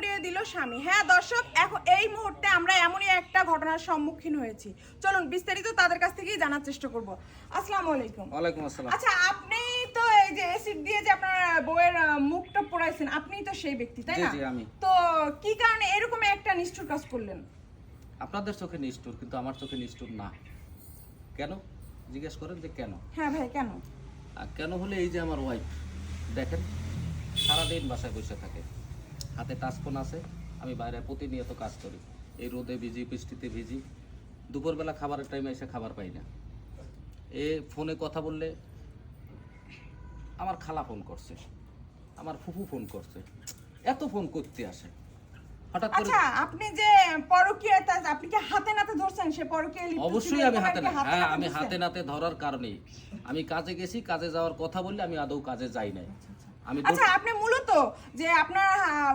করিয়ে দিল স্বামী। হ্যাঁ দর্শক, এখন এই মুহূর্তে আমরা এমনই একটা ঘটনার সম্মুখীন হয়েছি। চলুন বিস্তারিত তাদের কাছ থেকেই জানার চেষ্টা করব। আসসালামু আলাইকুম। ওয়ালাইকুম আসসালাম। আচ্ছা, আপনি তো এই যে অ্যাসিড দিয়ে যে আপনার বউয়ের মুখটা পোড়াইছেন, আপনিই তো সেই ব্যক্তি, তাই না? জি আমি। তো কি কারণে এরকম একটা নিষ্ঠুর কাজ করলেন? আপনাদের চোখে নিষ্ঠুর, কিন্তু আমার চোখে নিষ্ঠুর না। কেন জিজ্ঞেস করেন যে কেন? হ্যাঁ ভাই, কেন? কেন হলে এই যে আমার ওয়াইফ দেখেন সারাদিন বাসায় বসে থাকে, হাতে টাচফোন আছে, আমি বাইরে প্রতিনিয়ত কাজ করি, এই রোদে ভিজি বৃষ্টিতে ভিজি, দুপুরবেলা খাবারের টাইমে এসে খাবার পাই না। এ ফোনে কথা বললে আমার খালা ফোন করছে, আমার ফুফু ফোন করছে, এত ফোন করতে আসে হঠাৎ করে। আচ্ছা, আপনি যে পরকীয়াটা আপনি কি হাতে নাতে ধরছেন? সে পরকীয়া লিপ্ত ছিল? অবশ্যই আমি হাতে এরকম হ্যাঁ আমি ধরছেন? হাতে নাতে ধরার কারণে আমি কাজে গেছি, কাজে যাওয়ার কথা বললে আমি আদৌ কাজে যাই নাই। আমি আচ্ছা, আপনি মূলত যে আপনার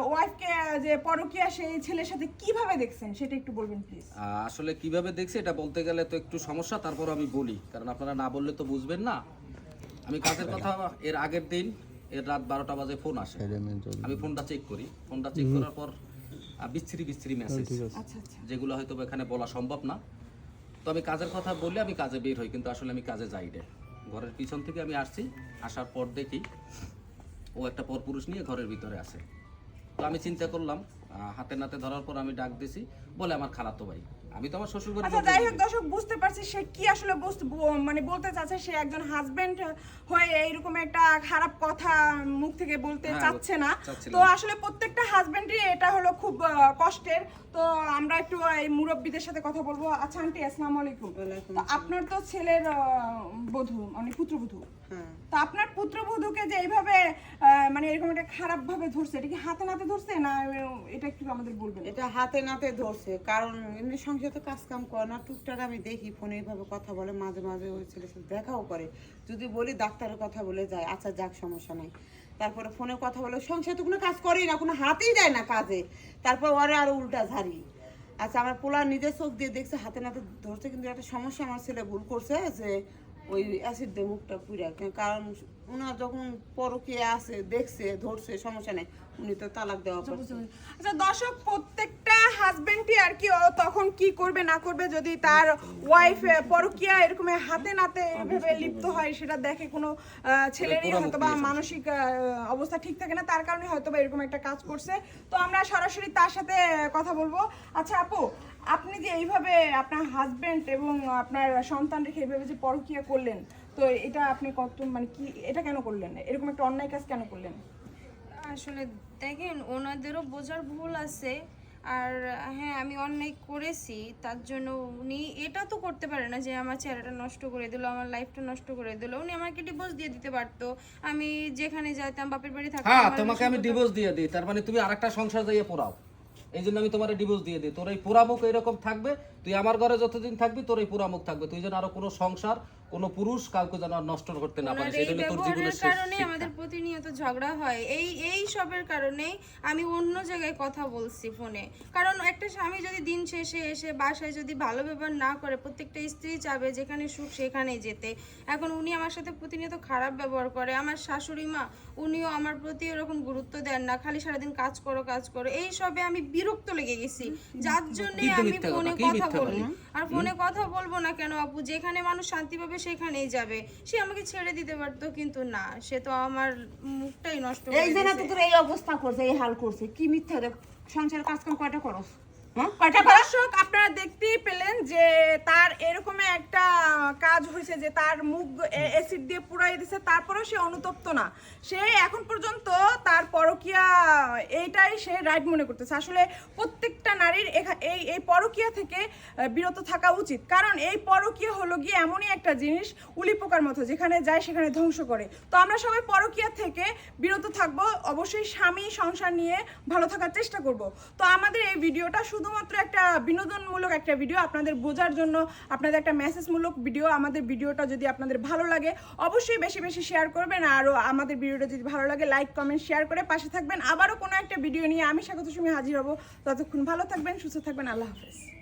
ওয়াইফকে যে পরকীয়া সেই ছেলের সাথে কিভাবে দেখছেন সেটা একটু বলবেন প্লিজ। আসলে কিভাবে দেখছি এটা বলতে গেলে তো একটু সমস্যা, তারপর আমি বলি, কারণ আপনারা না বললে তো বুঝবেন না। আমি কাজের কথা, এর আগের দিন এর রাত 12টা বাজে ফোন আসে, আমি ফোনটা চেক করি, ফোনটা চেক করার পর বিচ্ছিরি মেসেজ, আচ্ছা আচ্ছা, যেগুলো হয়তো এখানে বলা সম্ভব না। তো আমি কাজের কথা বললে আমি কাজে বের হই, কিন্তু আসলে আমি কাজে যাই না। ঘরের পিছন থেকে আমি আসছি, আসার পর দেখি ও একটা পরপুরুষ নিয়ে ঘরের ভিতরে আছে। তো আমি চিন্তা করলাম, হাতে নাতে ধরার পর আমি ডাক দিছি, বলে আমার খালাতো ভাই। আমি তো আমার শ্বশুর বাড়ি। আচ্ছা যাই হোক দর্শক, বুঝতে পারছি সে কি আসলে মানে বলতে চাচ্ছে। সে একজন হাজবেন্ড হয়ে এইরকম একটা খারাপ কথা মুখ থেকে বলতে চাচ্ছে না। তো আসলে প্রত্যেকটা হাজবেন্ডই এটা হলো খুব কষ্টের। তো আমরা একটু এই মুরব্বীদের সাথে কথা বলবো। আচ্ছা আন্টি, আসসালামু আলাইকুম। তো আপনার তো ছেলের বধূ, মানে পুত্রবধূ, তো আপনার পুত্রবধূকে যে এইভাবে মানে এরকম একটা খারাপ ভাবে ধরছে, এটা কি হাতে নাতে ধরছে না? এটা একটু আমাদের বলবেন। এটা হাতে নাতে ধরছে, কারণ এমনি সংসারে তো কাজ কাম করে না, টুকটাক আমি দেখি ফোনে এইভাবে কথা বলে, মাঝে মাঝে ওই ছেলের সাথে দেখাও করে। যদি বলি ডাক্তারের কথা বলে যায়, আচ্ছা যাক সমস্যা নাই। তারপরে ফোনে কথা বলে, সংসারে তো কোনো কাজ করেই না, কোনো হাতেই দেয় না কাজে, তারপর ওরা আরো উল্টা ঝাড়ি। আচ্ছা, আমার পোলা নিজের চোখ দিয়ে দেখছে হাতে নাতে ধরছে, কিন্তু একটা সমস্যা আমার ছেলে ভুল করছে যে ওই অ্যাসিড দিয়ে মুখটা পুড়া। কারণ উনার যখন পরকীয়া আছে দেখছে ধরছে, সমস্যা নেই, উনি তো তালাক দেওয়া পড়ছে। আচ্ছা দর্শক, প্রত্যেকটা হাজবেন্ডই আর কি তখন কি করবে না করবে যদি তার ওয়াইফ পরকীয়া এরকম হাতে নাতে এভাবে লিপ্ত হয়, সেটা দেখে কোনো ছেলেরই হয়তো বা মানসিক অবস্থা ঠিক থাকে না, তার কারণে হয়তো বা এরকম একটা কাজ করছে। তো আমরা সরাসরি তার সাথে কথা বলবো। আচ্ছা আপু, আপনি যে এইভাবে আপনার হাজবেন্ড এবং আপনার সন্তান রেখে এইভাবে যে পরকীয়া করলেন, তো এটা আপনি কত মানে কি এটা কেন করলেন? এরকম একটা অন্যায় কাজ কেন করলেন? আসলে দেখেন, ওনাদেরও বোঝার ভুল আছে। আর হ্যাঁ, আমি অন্যায় করেছি, তার জন্য উনি এটা তো করতে পারে না যে আমার চেহারাটা নষ্ট করে দিল, আমার লাইফটা নষ্ট করে দিল। উনি আমাকে ডিভোর্স দিয়ে দিতে পারতো, আমি যেখানে যাইতাম, বাপের বাড়ি থাকতাম। হ্যাঁ, তোমাকে আমি ডিভোর্স দিয়ে দিই, তার মানে তুমি আরেকটা সংসার যাইয়ে পোড়াও, এই জন্য আমি তোমার ডিভোর্স দিয়ে দিই। তোর এই পোড়ামুখ এরকম থাকবে, তুই আমার ঘরে যতদিন থাকবি তোর এই পোড়ামুখ থাকবে, তুই যেন আরো কোনো সংসার, কোনো পুরুষ কাউকে যেন নষ্ট করতে না পারিস। এই জন্য তোর জীবনের কারণে আমাদের প্রতিনিয়ত ঝগড়া হয়, এই সবের কারণেই আমি অন্য জায়গায় কথা বলছি ফোনে। কারণ একটা স্বামী যদি দিন শেষে এসে বাসায় যদি ভালো ব্যবহার না করে, প্রত্যেকটা স্ত্রী চাবে যেখানে সুখ সেখানেই যেতে। এখন উনি আমার সাথে প্রতিনিয়ত খারাপ ব্যবহার করে। আমার শাশুড়ি মা, উনিও আমার প্রতি এরকম গুরুত্ব দেন না, খালি সারাদিন কাজ করো, এই সবে আমি বিরক্ত লেগে গেছি, যার জন্য আমি ফোনে কথা বলি। আর ফোনে কথা বলবো না কেন আপু? যেখানে মানুষ শান্তি পাবে সেখানেই যাবে। সে আমাকে ছেড়ে দিতে পারতো, কিন্তু না, সে তো আমার মুখটাই নষ্ট করে এই জন্য তো তোর এই অবস্থা করছে, এই হাল করছে। কি মিথ্যা দেখ, সংসারের কাজ কাম কয়টা করস? দর্শক, আপনারা দেখতেই পেলেন যে তার এরকম একটা কাজ হয়েছে যে তার মুখ অ্যাসিড দিয়ে পুড়াই দিছে, তারপরেও সে অনুতপ্ত না। সে এখন পর্যন্ত তার পরকীয়া এইটাই সে রাইট মনে করতেছে। আসলে প্রত্যেকটা নারীর এই পরকীয়া থেকে বিরত থাকা উচিত, কারণ এই পরকীয়া হলো গিয়ে এমনই একটা জিনিস, উলি পোকার মতো, যেখানে যায় সেখানে ধ্বংস করে। তো আমরা সবাই পরকীয়া থেকে বিরত থাকবো, অবশ্যই স্বামী সংসার নিয়ে ভালো থাকার চেষ্টা করব। তো আমাদের এই ভিডিওটা শুধুমাত্র একটা বিনোদনমূলক একটা ভিডিও, আপনাদের বোঝার জন্য, আপনাদের একটা মেসেজমূলক ভিডিও। আমাদের ভিডিওটা যদি আপনাদের ভালো লাগে অবশ্যই বেশি বেশি শেয়ার করবেন, আর আমাদের ভিডিওটা যদি ভালো লাগে লাইক কমেন্ট শেয়ার করে পাশে থাকবেন। আবারও কোনো একটা ভিডিও নিয়ে আমি স্বাগত সুমি হাজির হব। ততক্ষণ ভালো থাকবেন, সুস্থ থাকবেন, আল্লাহ হাফেজ।